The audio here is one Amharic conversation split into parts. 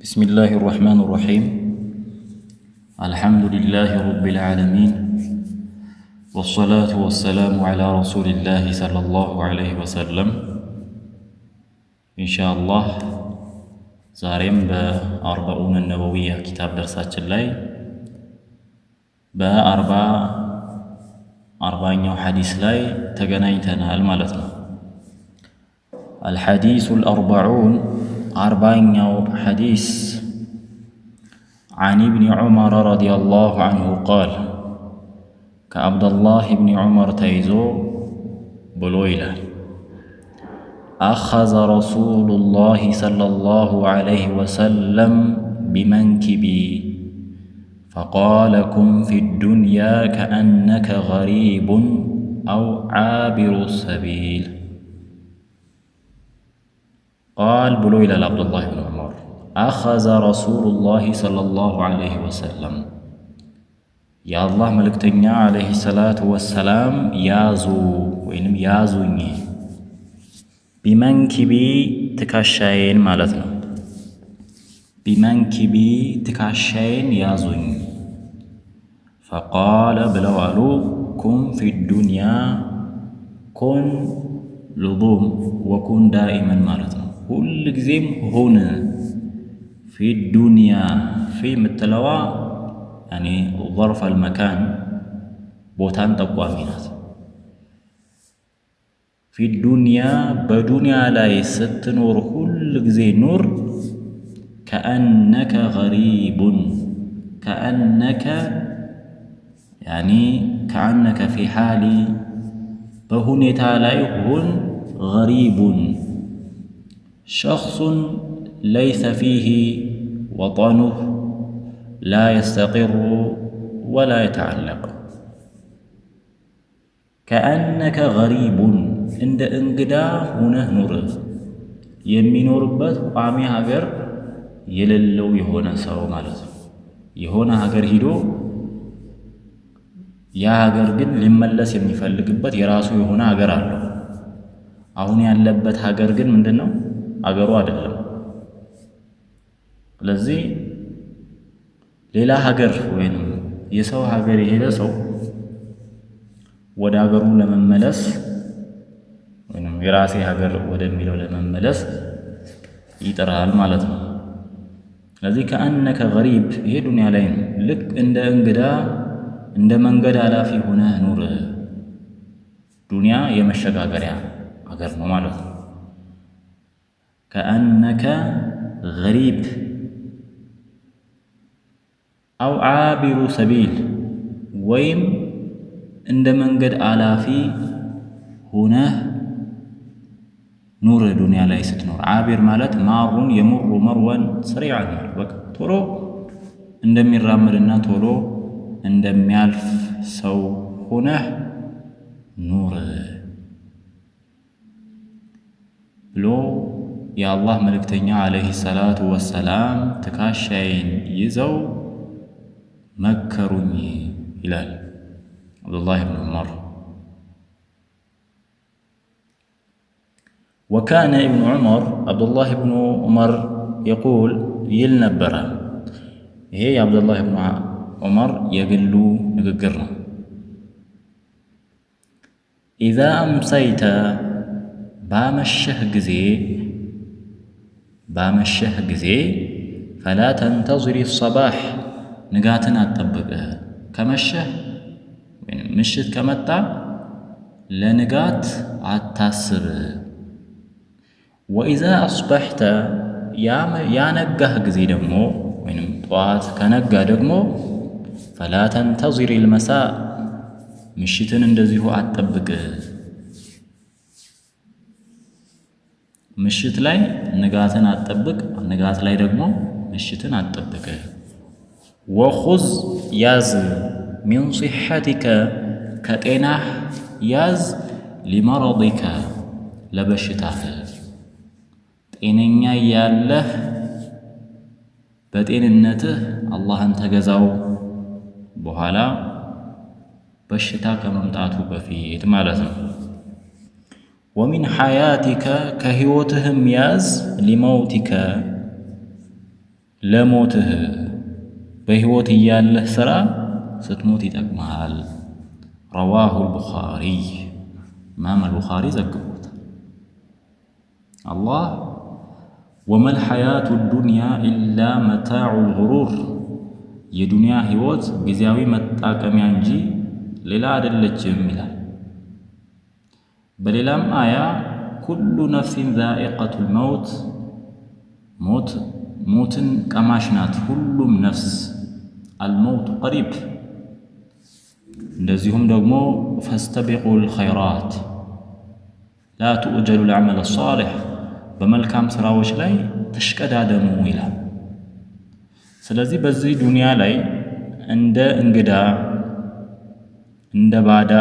بسم الله الرحمن الرحيم. الحمد لله رب العالمين، والصلاة والسلام على رسول الله صلى الله عليه وسلم. إن شاء الله زاريم بأربعون النووية كتاب درسات الله بأربعين حديث لاي تغنيتنا المالتنا الحديث الأربعون أربعين حديث عن ابن عمر رضي الله عنه قال كعبد الله بن عمر تيزو بلويلة أخذ رسول الله صلى الله عليه وسلم بمنكبي فقال كن في الدنيا كأنك غريب أو عابر السبيل. قال بلويلة عبد الله بن عمر أخذ رسول الله صلى الله عليه وسلم يا الله ملكتنيا عليه الصلاة والسلام يازو وإنم يازوني بمنكبي تكاشين مالتنا بمنكبي تكاشين يازوني فقال بلوالو كن في الدنيا كن لضوم وكن دائما مالتنا كل جزيم هنا في الدنيا في متلوى يعني ظرف المكان بوتان تقوامينات في الدنيا بدنيا لا يستنور كل جزي نور كأنك غريب كأنك يعني كأنك في حال بهنتا لا يكون غريب شخص ليس فيه وطنه لا يستقر ولا يتعلق كأنك غريب عند انقدا هنا نور يمينور بات قامي هاجر يللو يهونا سو مالت يهونا هاجر هيدو يا هاجر ግን ሊመለስ የሚፈልግበት የራሱ የሆነ ሀገር አለው። አሁን ያለበት ሀገር ግን ምንድነው? አገሩ አይደለም። ስለዚህ ሌላ ሀገር ወይንም የሰው ሀገር የሄደ ሰው ወደ ሀገሩ ለመመለስ ወይንም የራሴ ሀገር ወደሚለው ለመመለስ ይጥራል ማለት ነው። ስለዚህ ከአነከ ገሪብ ይሄ ዱንያ ላይ ነው። ልክ እንደ እንግዳ እንደ መንገድ አላፊ ሆነ ኑር። ዱንያ የመሸጋገሪያ ሀገር ነው ማለት ነው። كأنك غريب أو عابر سبيل ويم عند منقد آلافي هنا نور الدنيا ليست نور. عابر مالت مار يمر مروا سريعا تولو عندما يرامرنا تولو عندما يالف سو هنا نور بلو يا الله ملكتنيا عليه الصلاة والسلام تكاشين يزو مكروني هلال عبد الله بن عمر. وكان ابن عمر عبد الله بن عمر يقول يلنبرا هي عبد الله بن عمر يقلو نقرنا إذا أمسيت بامشه ጊዜ فلا تنتظر الصباح ንጋትን አትጠብቅ። ከመሸህ ወይም ምሽት ከመጣ ለንጋት አታስብ። وإذا أصبحت ያነጋህ ጊዜ ደግሞ ወይም ጠዋት ከነጋ ደግሞ فلا تنتظر المساء ምሽትን እንደዚሁ አትጠብቅ። ምሽት ላይ ንጋትን አትጠብቅ፣ ንጋት ላይ ደግሞ ምሽትን አትጠብቅ። وخذ ያዝ من صحتك ከጤናህ ያዝ لمرضك ለበሽታህ። ጤነኛ ያለህ በጤንነትህ አላህን ተገዛው በኋላ በሽታ ከመምጣቱ በፊት ማለት ነው። ومن حياتك كهيوتهم ياز لموتك ለሞትህ በህይወት እያለህ ስራ ስትሞት ይጠቅማል። ረዋሁ አልቡኻሪ ኢማም አልቡኻሪ ዘግቦታል። አላህ ወመል ሐያቱ ዱንያ ኢላ መታዑል ጉሩር የዱንያ ህይወት ጊዜያዊ መጣቀሚያ እንጂ ሌላ አይደለችም ይላል። በሌላም አያ ኩሉ ነፍሲን ዛኢቀቱል መውት ሞትን ቀማሽ ናት ሁሉም ነፍስ፣ አልመውቱ ቀሪብ። እንደዚሁም ደግሞ ፈስተቢቁል ኸይራት ላ ቱእጀሉ ልዐመል ሳሊሕ በመልካም ስራዎች ላይ ተሽቀዳደሙ ይላል። ስለዚህ በዚህ ዱንያ ላይ እንደ እንግዳ እንደ ባዳ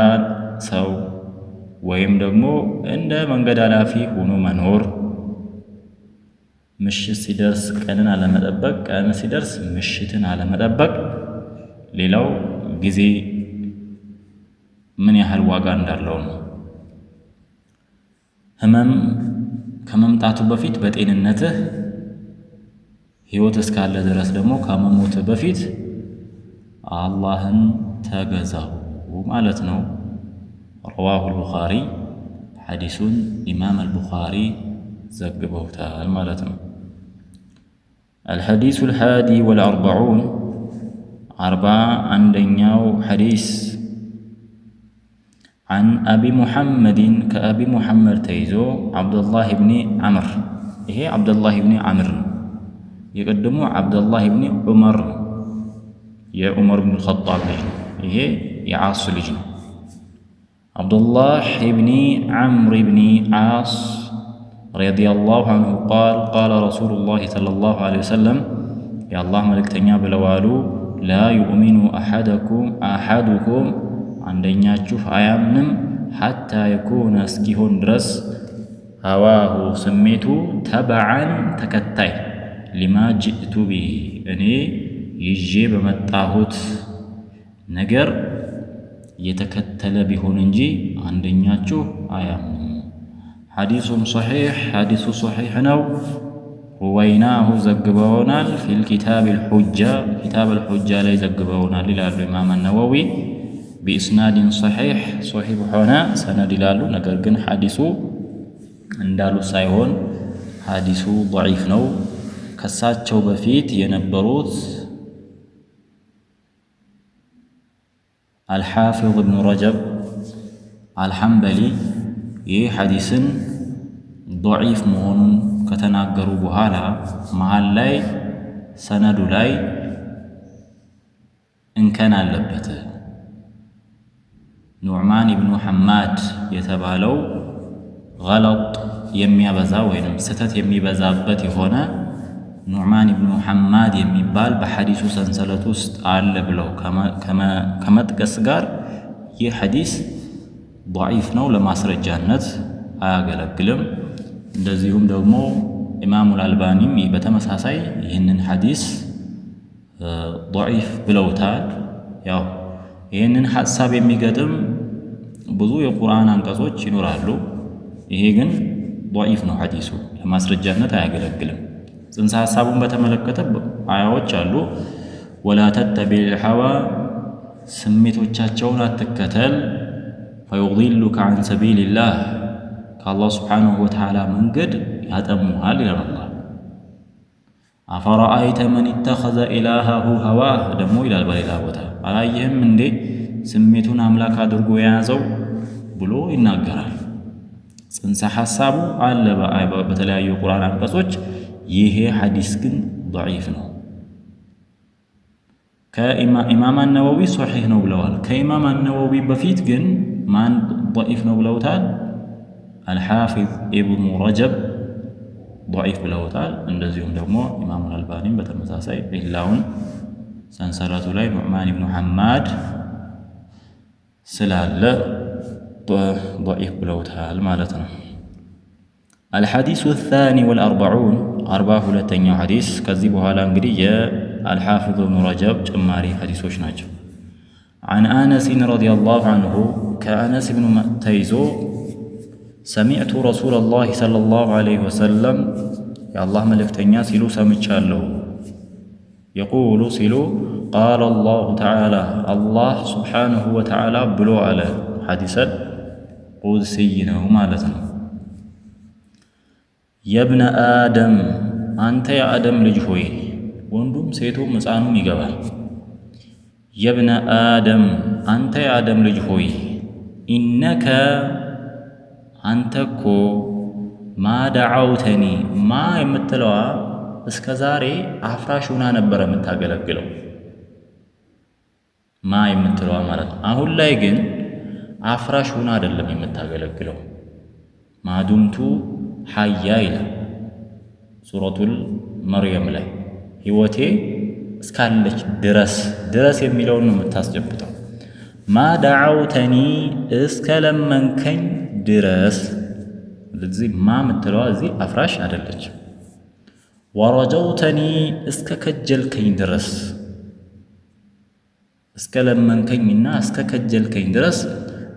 ሰው ወይም ደግሞ እንደ መንገድ አላፊ ሆኖ መኖር፣ ምሽት ሲደርስ ቀንን አለመጠበቅ፣ ቀን ሲደርስ ምሽትን አለመጠበቅ፣ ሌላው ጊዜ ምን ያህል ዋጋ እንዳለው ነው። ህመም ከመምጣቱ በፊት በጤንነትህ ህይወት እስካለ ድረስ ደግሞ ከመሞትህ በፊት አላህን ተገዛው ማለት ነው። ረዋሁ አልቡኻሪ ሐዲሱን ኢማም አልቡኻሪ ዘግበውታል ማለት ነው። الحديث الحادي والأربعون 41ኛው ሐዲስ عن أبي محمد كأبي محمد تيزو عبد الله بن عمرو ይሄ عبد الله بن عمرو የቀደሙ عبد الله بن عمر የዑመር ብን ኸጣብ ልጅ ነው። ይሄ የዓስ ልጅ ነው። عبد الله بن عمرو بن عاص رضي الله عنه قال قال رسول الله صلى الله عليه وسلم يا الله ملكتنيا بلوالو لا يؤمن أحدكم عندنياችሁ አያምንም حتى يكون እስኪሆን ድረስ هواه ስሜቱ تبعا ተከታይ لما جئت به እኔ ይዤ በመጣሁት ነገር የተከተለ ቢሆን እንጂ አንደኛችሁ አያምንም። ሐዲሱም ሶሒሕ ሐዲሱ ሶሒሕ ነው። ሩወይናሁ ዘግበውናል። ፊል ኪታብል ሑጃ ኪታብል ሑጃ ላይ ዘግበውናል ይላሉ ኢማም አነወዊ። ቢኢስናድን ሶሒሕ ሶሒሕ ሆነ ሰነድ ይላሉ። ነገር ግን ሐዲሱ እንዳሉ ሳይሆን ሐዲሱ ደዒፍ ነው። ከሳቸው በፊት የነበሩት አልሓፊዝ እብኑ ረጀብ አልሐንበሊ ይህ ሐዲስን ዶዒፍ መሆኑን ከተናገሩ በኋላ መሃል ላይ ሰነዱ ላይ እንከን አለበት። ኑዕማን ኢብኑ ሐማድ የተባለው ገለጥ የሚያበዛ ወይንም ስተት የሚበዛበት የሆነ ኑዕማን ኢብኑ ሐማድ የሚባል በሐዲሱ ሰንሰለት ውስጥ አለ ብለው ከመጥቀስ ጋር ይህ ሐዲስ ضعيف ነው፣ ለማስረጃነት አያገለግልም። እንደዚሁም ደግሞ ኢማሙ አልባኒም በተመሳሳይ ይህንን ሐዲስ ضعيف ብለውታል። ያው ይህንን ሐሳብ የሚገጥም ብዙ የቁርአን አንቀጾች ይኖራሉ። ይሄ ግን ضعيف ነው፣ ሐዲሱ ለማስረጃነት አያገለግልም። ጽንሰ ሐሳቡን በተመለከተ አያዎች አሉ። ወላ ተተቢዕ ሐዋ ስሜቶቻቸውን አትከተል ፈዩضሉከ ዐን ሰቢልላህ ከአላህ ስብሓንሁ ወተዓላ መንገድ ያጠሙሃል ይላል አላህ። አፈረአይተ መን ኢተኸዘ ኢላሃሁ ሀዋህ ደግሞ ይላል በሌላ ቦታ። አላየህም እንዴ ስሜቱን አምላክ አድርጎ የያዘው ብሎ ይናገራል። ጽንሰ ሐሳቡ አለ በተለያዩ የቁርአን አንቀጾች። ይሄ ሐዲስ ግን ضعيف ነው። ከኢማም አነወዊ ሶሒሕ ነው ብለዋል። ከኢማም አነወዊ በፊት ግን ማን ضعيف ነው ብለውታል? አልሓፊዝ ኢብኑ ረጀብ ضعيف ብለውታል። እንደዚሁም ደግሞ ኢማም አልባኒም በተመሳሳይ ኢላውን ሰንሰለቱ ላይ ኑዕማን ኢብኑ ሐማድ ስላለ ضعيف ብለውታል ማለት ነው። الحديث الثاني والأربعون 42ኛው ሐዲስ ከዚህ በኋላ እንግዲህ የአልሓፊዝ ኢብኑ ረጀብ ጭማሪ ሐዲሶች ናቸው። عن أنس رضي الله عنه كأنس بن تيزو سمعت رسول الله صلى الله عليه وسلم يا الله ملكتنيا سيلو سمعتشالو የቁሉ ሲሉ ቃለ አላሁ ተዓላ አላህ ስብሓንሁ ወተዓላ ብሎ አለ። ሐዲሰል ቁድስይ ነው ማለት ነው። የብነ አደም አንተ የአደም ልጅ ሆይ፣ ወንዱም ሴቱም ሕፃኑም ይገባል። የብነ አደም አንተ የአደም ልጅ ሆይ፣ ኢነከ አንተ እኮ ማ ደዓውተኒ ማ የምትለዋ እስከ ዛሬ አፍራሽ ሆና ነበረ የምታገለግለው። ማ የምትለዋ ማለት ነው። አሁን ላይ ግን አፍራሽ ሆና አይደለም የምታገለግለው። ማዱምቱ ሐያ ይላል ሱረቱል መርየም ላይ ሕይወቴ እስካለች ድረስ የሚለውን ነው የምታስጨብጠው። ማ ደዓውተኒ እስከ ለመንከኝ ድረስ። ስለዚህ ማ የምትለዋ እዚህ አፍራሽ አይደለችም። ወረጀውተኒ እስከ ከጀልከኝ ድረስ፣ እስከ ለመንከኝና እስከ ከጀልከኝ ድረስ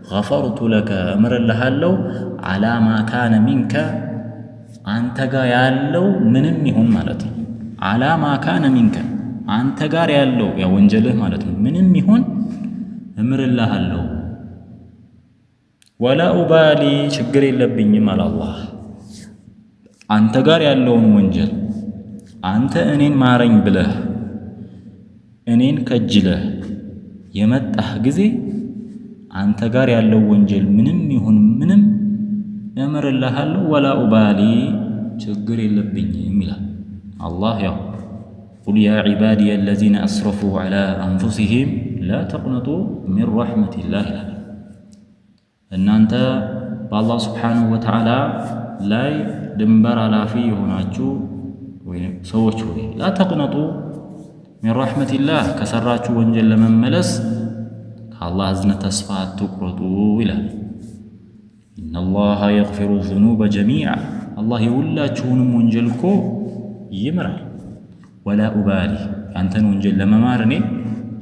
ገፈርቱ ለከ እምርልሃለሁ ዓላ ማ ካነ ሚንከ አንተ ጋር ያለው ምንም ይሁን ማለት ነው። ዓላ ማ ካነ ሚንከ አንተ ጋር ያለው ያ ወንጀልህ ማለት ነው። ምንም ይሁን እምርልሃለሁ። ወላ ኡባሊ ችግር የለብኝም አለ አላህ። አንተ ጋር ያለውን ወንጀል አንተ እኔን ማረኝ ብለህ እኔን ከጅለህ የመጣህ ጊዜ አንተ ጋር ያለው ወንጀል ምንም ይሁን ምንም እምርልሃለሁ። ወላ ኡባሊ ችግር የለብኝም ይላል አላህ። ያው ቁል ያ ዒባዲየ አለዚነ አስረፉ ዐላ አንፉሲሂም ላ ተቅነጡ ሚን ረሕመቲላህ ይላል። እናንተ በአላህ ስብሓንሁ ወተዓላ ላይ ድንበር አላፊ የሆናችሁ ሰዎች ሆይ ላ ተቅነጡ ሚን ረሕመቲላህ ከሰራችሁ ወንጀል ለመመለስ ከአላህ እዝነት ተስፋ አትቁረጡ ይላል። ኢነላሃ የግፊሩ ዙኑበ ጀሚዓ አላህ የሁላችሁንም ወንጀል እኮ ይምራል። ወላ ኡባሊ ያንተን ወንጀል ለመማር እኔ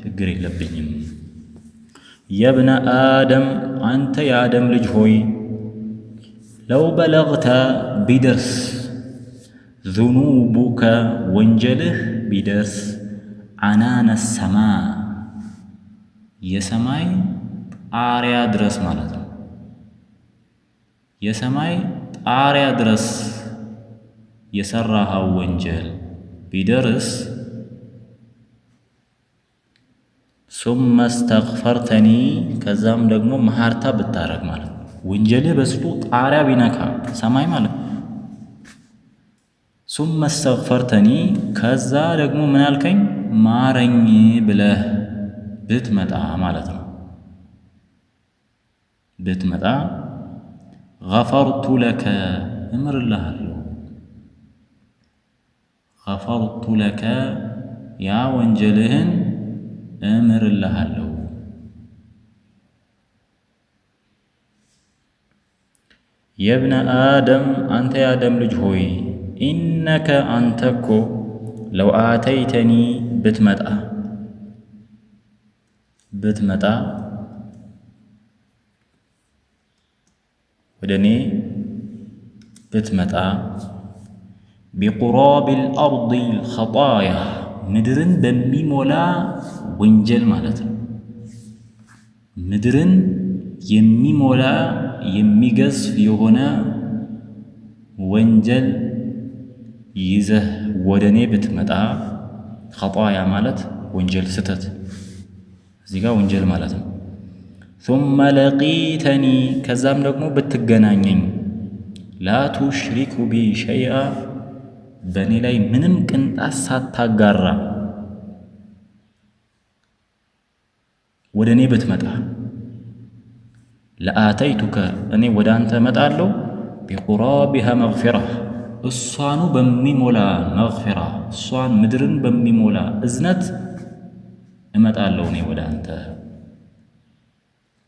ችግር የለብኝም። የብነ አደም አንተ የአደም ልጅ ሆይ ለው በለግተ ቢደርስ ዙኑቡከ ወንጀልህ ቢደርስ አናነ ሰማ የሰማይ ጣሪያ ድረስ ማለት ነው። የሰማይ ጣሪያ ድረስ የሰራኸው ወንጀል ቢደርስ ሱመ እስተግፈርተኒ ከዛም ደግሞ መሐርታ ብታረግ ማለት ነው። ወንጀልህ በስጡ ጣሪያ ቢነካ ሰማይ ማለት ነው። ሱመ እስተግፈርተኒ ከዛ ደግሞ ምን አልከኝ ማረኝ ብለህ ብትመጣ ማለት ነው። ብትመጣ ገፈርቱ ለከ እምርልሃለሁ። ገፈርቱ ለከ ያ ወንጀልህን እምርልሃለሁ። የብነ አደም አንተ የአደም ልጅ ሆይ ኢነከ አንተ እኮ ለው አተይተኒ ብትመጣ ወደ እኔ ብትመጣ ቢቁራቢል አርዲል ኸጣያ ምድርን በሚሞላ ወንጀል ማለት ነው። ምድርን የሚሞላ የሚገዝፍ የሆነ ወንጀል ይዘህ ወደ እኔ ብትመጣ፣ ኸጣያ ማለት ወንጀል ስተት፣ እዚህ ጋር ወንጀል ማለት ነው። ثم ለቂተኒ ከዛም ደግሞ ብትገናኘኝ፣ ላ ቱሽሪኩ ቢ ሸይአ በእኔ ላይ ምንም ቅንጣት ሳታጋራ ወደ እኔ ብትመጣ፣ ለአተይቱከ እኔ ወደ አንተ እመጣለሁ፣ ቢቁራቢሃ መግፊራ እሷኑ በሚሞላ መግፊራ እሷን ምድርን በሚሞላ እዝነት እመጣለሁ እኔ ወደ አንተ።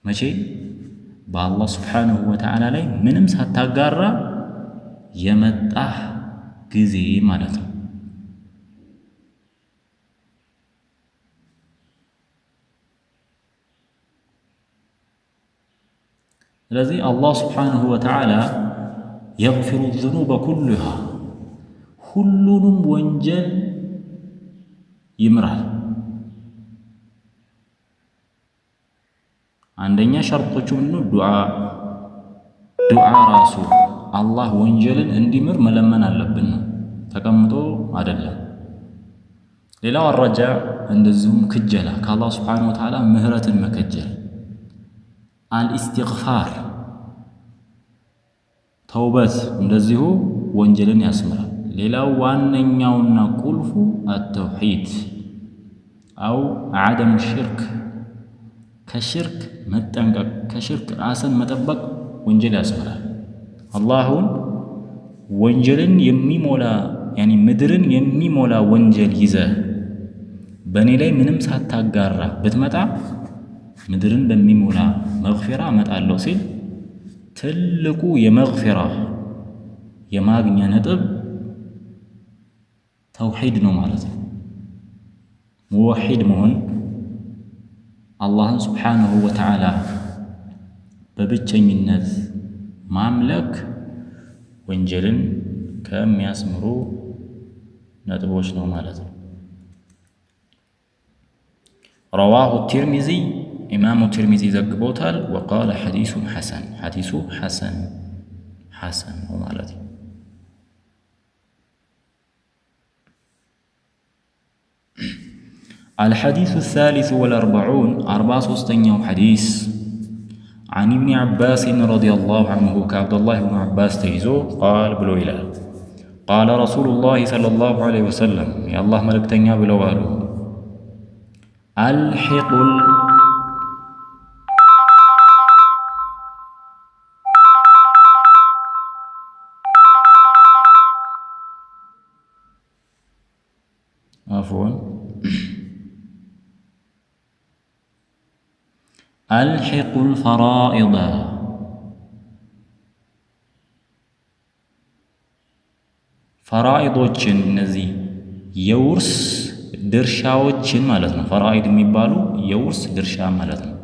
መቼ? በአላህ ስብሓንሁ ወተዓላ ላይ ምንም ሳታጋራ የመጣህ ጊዜ ማለት ነው። ስለዚህ አላህ ስብሓንሁ ወተዓላ የግፊሩ ዙኑበ ኩሉሃ ሁሉንም ወንጀል ይምራል። አንደኛ ሸርጦቹ ምንድነው? ዱዓ ራሱ አላህ ወንጀልን እንዲምር መለመን አለብን ነው፣ ተቀምጦ አይደለም። ሌላው አረጃ እንደዚሁም ክጀላ፣ ከአላህ ሱብሓነሁ ወተዓላ ምህረትን መከጀል። አልኢስቲግፋር ተውበት እንደዚሁ ወንጀልን ያስምራል። ሌላው ዋነኛውና ቁልፉ አተውሂድ አው ዓደም ሽርክ፣ ከሽርክ መጠንቀቅ፣ ከሽርክ ራስን መጠበቅ ወንጀል ያስምራል። አላሁን ወንጀልን የሚሞላ ምድርን የሚሞላ ወንጀል ይዘህ በእኔ ላይ ምንም ሳታጋራ ብትመጣ ምድርን በሚሞላ መግፊራ እመጣለሁ ሲል ትልቁ የመግፊራ የማግኛ ነጥብ ተውሂድ ነው ማለት ነው። ሙወሒድ መሆን አላህን ሱብሓነሁ ወተዓላ በብቸኝነት ማምለክ ወንጀልን ከሚያስምሩ ነጥቦች ነው ማለት ነው። ረዋሁ ቲርሚዚ ኢማሙ ቲርሚዚ ዘግቦታል። ወቃለ ሐዲሱን ሐሰን፣ ሐዲሱ ሐሰን ነው ማለት ነው። الحديث الثالث والأربعون 43ኛው ሐዲስ عن ابن عباس رضي الله عنه كعبد الله بن عباس تيزو قال بلو إلى قال رسول الله صلى الله عليه وسلم يا الله ملكتنيا بلو قالوا الحق عفوا الحق الفرائض ፈራኢዶችን እነዚህ የውርስ ድርሻዎችን ማለት ነው። ፈራኢድ የሚባሉ የውርስ ድርሻ ማለት ነው።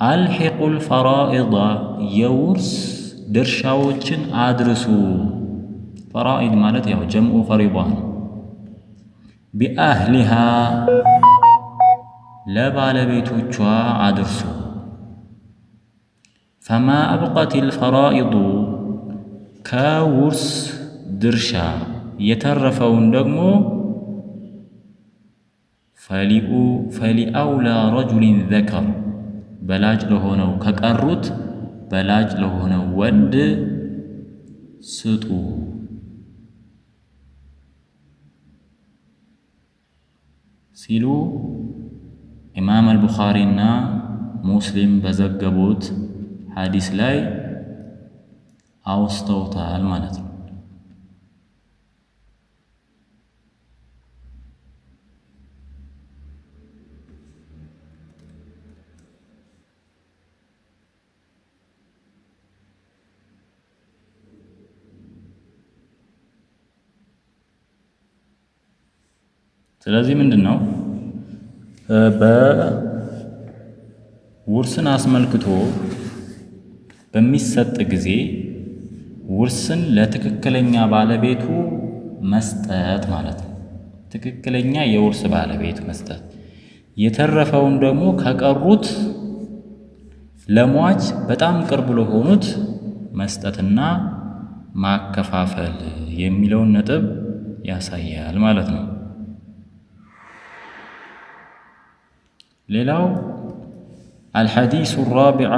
አልሒቁል ፈራኢዳ የውርስ ድርሻዎችን አድርሱ። ፈራኢድ ማለት ያው ጀምዑ ፈሪዳ ነው። ቢአህሊሃ ለባለቤቶቿ አድርሱ። ፈማ አብቀቲል ፈራኢዱ ከውርስ ድርሻ የተረፈውን ደግሞ ፈሊአውላ ረጁሊን ዘከር በላጭ ለሆነው ከቀሩት በላጭ ለሆነው ወንድ ስጡ ሲሉ ኢማም አልቡኻሪና ሙስሊም በዘገቡት ሐዲስ ላይ አውስተውታል ማለት ነው። ስለዚህ ምንድን ነው በውርስን አስመልክቶ በሚሰጥ ጊዜ ውርስን ለትክክለኛ ባለቤቱ መስጠት ማለት ነው። ትክክለኛ የውርስ ባለቤት መስጠት፣ የተረፈውን ደግሞ ከቀሩት ለሟች በጣም ቅርብ ለሆኑት መስጠትና ማከፋፈል የሚለውን ነጥብ ያሳያል ማለት ነው። ሌላው الحديث الرابع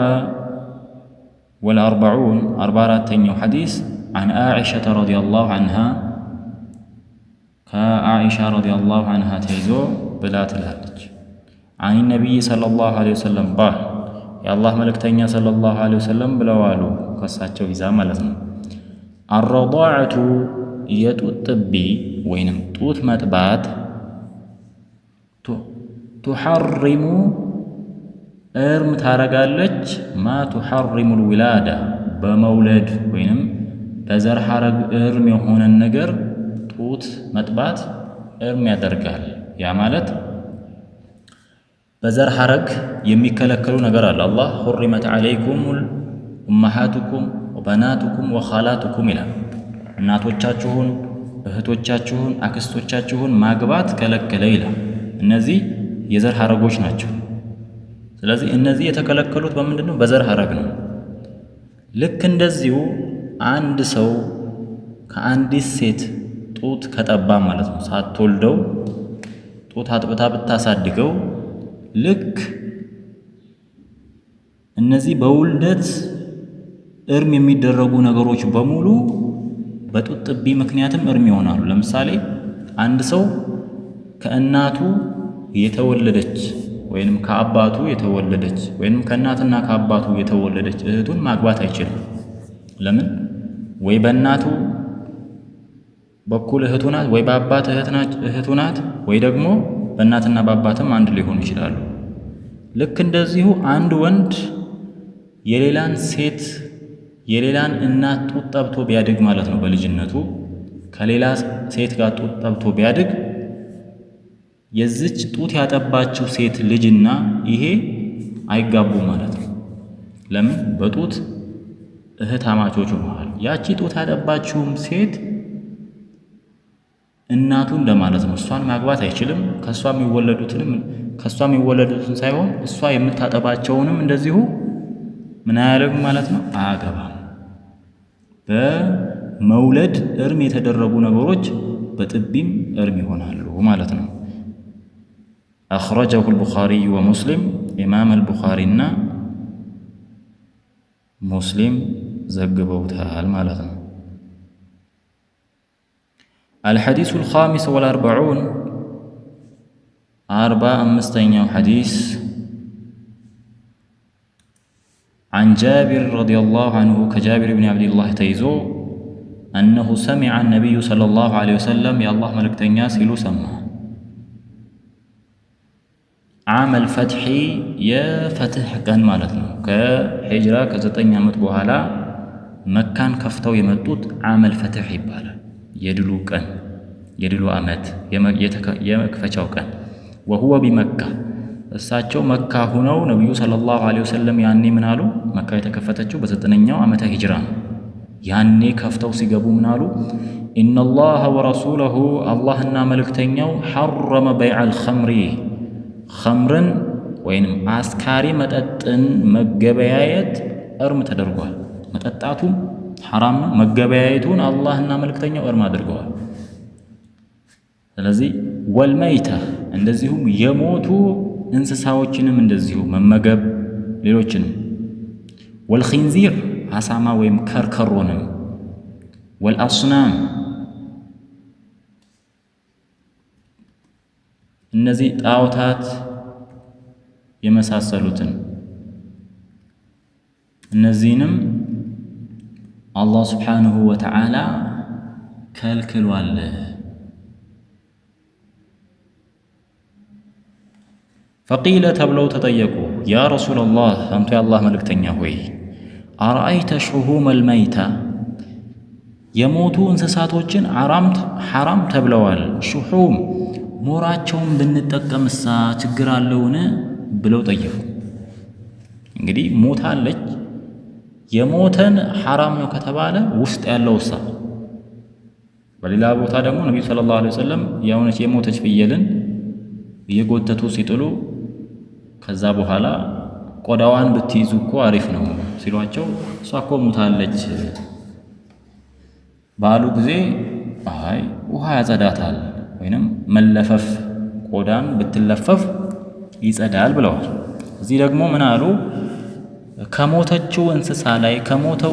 والأربعون 44ኛው ሐዲስ عن عائشة رضي الله عنها كعائشة رضي الله عنها تيزو بلا تلالج عن النبي صلى الله عليه وسلم قال يا الله ملكتنيا صلى الله عليه وسلم ብለዋሉ ከሳቸው ይዛ ማለት ነው። الرضاعة የጡት ጥቢ ወይንም ጡት መጥባት ቱሐሪሙ እርም ታረጋለች ማ ቱሐሪሙ ልዊላዳ በመውለድ ወይንም በዘር ሐረግ እርም የሆነን ነገር ጡት መጥባት እርም ያደርጋል። ያ ማለት በዘር ሐረግ የሚከለከሉ ነገር አለ። አላህ ሁሪመት ዐለይኩም ኡመሃቱኩም ወበናቱኩም ወኻላቱኩም ይላል። እናቶቻችሁን፣ እህቶቻችሁን፣ አክስቶቻችሁን ማግባት ከለከለ ይላል። እነዚህ የዘር ሐረጎች ናቸው። ስለዚህ እነዚህ የተከለከሉት በምንድነው? በዘር ሐረግ ነው። ልክ እንደዚሁ አንድ ሰው ከአንዲት ሴት ጡት ከጠባ ማለት ነው፣ ሳትወልደው ጡት አጥብታ ብታሳድገው፣ ልክ እነዚህ በውልደት እርም የሚደረጉ ነገሮች በሙሉ በጡት ጥቢ ምክንያትም እርም ይሆናሉ። ለምሳሌ አንድ ሰው ከእናቱ የተወለደች ወይንም ከአባቱ የተወለደች ወይንም ከእናትና ከአባቱ የተወለደች እህቱን ማግባት አይችልም። ለምን? ወይ በእናቱ በኩል እህቱ ናት፣ ወይ በአባት እህቱ ናት፣ ወይ ደግሞ በእናትና በአባትም አንድ ሊሆኑ ይችላሉ። ልክ እንደዚሁ አንድ ወንድ የሌላን ሴት የሌላን እናት ጡት ጠብቶ ቢያድግ ማለት ነው፣ በልጅነቱ ከሌላ ሴት ጋር ጡት ጠብቶ ቢያድግ የዚች ጡት ያጠባችው ሴት ልጅና ይሄ አይጋቡም ማለት ነው። ለምን? በጡት እህታማቾች ሆነዋል። ያቺ ጡት ያጠባችውም ሴት እናቱ እንደማለት ነው። እሷን ማግባት አይችልም። ከሷ የሚወለዱትን ሳይሆን እሷ የምታጠባቸውንም እንደዚሁ ምን አያደርግም ማለት ነው፣ አያገባም። በመውለድ እርም የተደረጉ ነገሮች በጥቢም እርም ይሆናሉ ማለት ነው። አኽረጀሁ አልቡኻሪዩ ወሙስሊም፣ ኢማም አልቡኻሪና ሙስሊም ዘግበውታል ማለት ነው። الحديث الخامس والأربعون 45ኛው حديث عن جابر رضي الله عنه كجابر بن عبد الله تيزو أنه سمع النبي صلى الله عليه وسلم يا الله ملكتنيا سيلو سمع عام الفتح يا فتح كان مالتنا كهجرة كزتنيا متبوهالا مكان كفتو يمتوت عام الفتح يبالا የድሉ ቀን የድሉ ዓመት የመክፈቻው ቀን وهو بمكة እሳቸው መካ ሆነው ነብዩ ሰለላሁ ዐለይሂ ወሰለም ያኔ ምን አሉ? መካ የተከፈተችው በ9ኛው ዓመተ ሂጅራ ነው። ያኔ ከፍተው ሲገቡ ምን አሉ? ኢነላህ ወረሱለሁ አላህና መልእክተኛው ሐረመ በይዐል ኸምሪ ኸምርን ወይንም አስካሪ መጠጥን መገበያየት እርም ተደርጓል። መጠጣቱም ሐራም ነው። መገበያየቱን አላህና መልእክተኛው እርም አድርገዋል። ስለዚህ ወልመይታ እንደዚሁም የሞቱ እንስሳዎችንም እንደዚሁ መመገብ፣ ሌሎችንም ወልኺንዚር አሳማ ወይም ከርከሮንም፣ ወልአስናም እነዚህ ጣዖታት የመሳሰሉትን እነዚህንም አላህ ስብሓንሁ ወተዓላ ከልክሏል። ፈቂለ ተብለው ተጠየቁ፣ ያ ረሱለላህ አንቱ የአላህ መልእክተኛ ሆይ አረአይተ ሹሁመል መይታ የሞቱ እንስሳቶችን ሐራም ተብለዋል። ሹሁም ሞራቸውን ብንጠቀምሳ ችግር አለውን ብለው ጠየቁ። እንግዲህ ሞታለች፣ የሞተን ሐራም ነው ከተባለ ውስጥ ያለው እሳ። በሌላ ቦታ ደግሞ ነቢዩ ሰለላሁ ዐለይሂ ወሰለም የሆነች የሞተች ፍየልን እየጎተቱ ሲጥሉ ከዛ በኋላ ቆዳዋን ብትይዙ እኮ አሪፍ ነው ሲሏቸው እሷ እኮ ሞታለች ባሉ ጊዜ አይ ውሃ ያጸዳታል ወይንም መለፈፍ ቆዳን ብትለፈፍ ይጸዳል ብለዋል። እዚህ ደግሞ ምን አሉ? ከሞተው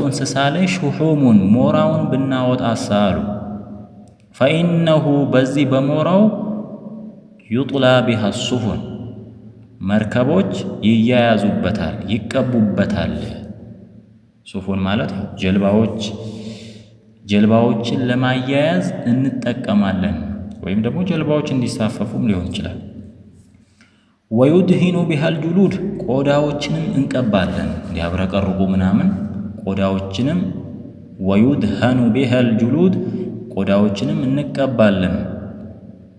እንስሳ ላይ ሹሑሙን ሞራውን ብናወጣሳ አሉ። ፈኢነሁ በዚህ በሞራው ዩጥላ ቢሃ ሱፉን መርከቦች ይያያዙበታል፣ ይቀቡበታል። ሱፉን ማለት ጀልባዎችን ለማያያዝ እንጠቀማለን፣ ወይም ደግሞ ጀልባዎች እንዲሳፈፉም ሊሆን ይችላል። ወዩድሂኑ ቢሃል ጁሉድ ቆዳዎችንም እንቀባለን፣ እንዲያብረቀርቁ ምናምን ቆዳዎችንም። ወዩድሀኑ ቢሃል ጁሉድ ቆዳዎችንም እንቀባለን።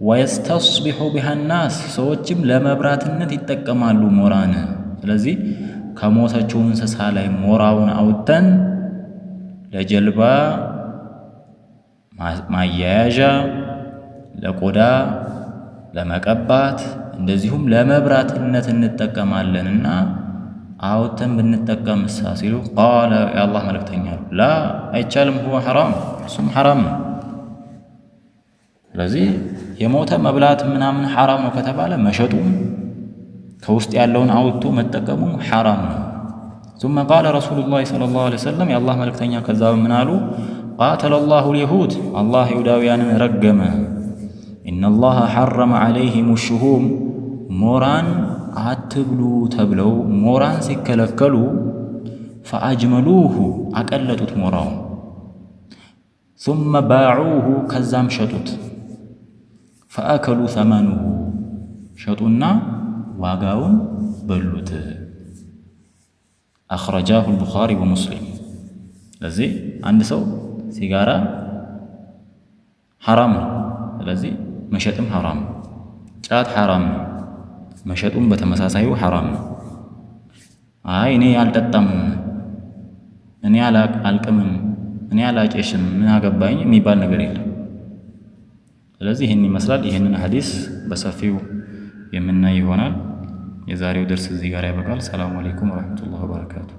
ወየስተስቢሑ ቢሃናስ ሰዎችም ለመብራትነት ይጠቀማሉ ሞራን። ስለዚህ ከሞተችው እንስሳ ላይ ሞራውን አውጥተን ለጀልባ ማያያዣ፣ ለቆዳ ለመቀባት እንደዚሁም ለመብራትነት እንጠቀማለንና አውተን ብንጠቀምሳ ሲሉ ቃለ የአላህ መልእክተኛ ላ አይቻልም፣ ሁወ ሐራም እሱም ሐራም ነው። ስለዚህ የሞተ መብላት ምናምን ሐራም ነው ከተባለ መሸጡም ከውስጥ ያለውን አውጥቶ መጠቀሙም ሐራም ነው። ثم قال رسول الله صلى الله عليه وسلم يا الله ملكتኛ ከዛ ምን አሉ قاتل الله اليهود الله ይሁዳውያንን ረገመ إن الله حرم عليهم الشهوم ሞራን አትብሉ ተብለው ሞራን ሲከለከሉ فأجملوه አቀለጡት ሞራው ثم باعوه ከዛም ሸጡት فأكلوا ثمنه ሸጡና ዋጋውን በሉት أخرجاه البخاري ومسلم ስለዚህ አንድ ሰው ሲጋራ ሐራም ነው፣ ስለዚህ መሸጥም ሐራም ነው። ጫት ሐራም ነው፣ መሸጡም በተመሳሳዩ ሐራም ነው። አይ እኔ አልጠጣም፣ እኔ አልቅምም፣ እኔ አላጨሽም፣ ምን አገባኝ የሚባል ነገር የለም። ስለዚህ ይህን ይመስላል። ይህንን ሐዲስ በሰፊው የምናይ ይሆናል። የዛሬው ደርስ እዚህ ጋር ያበቃል። ሰላም አለይኩም ወራህመቱላሂ ወበረካቱ።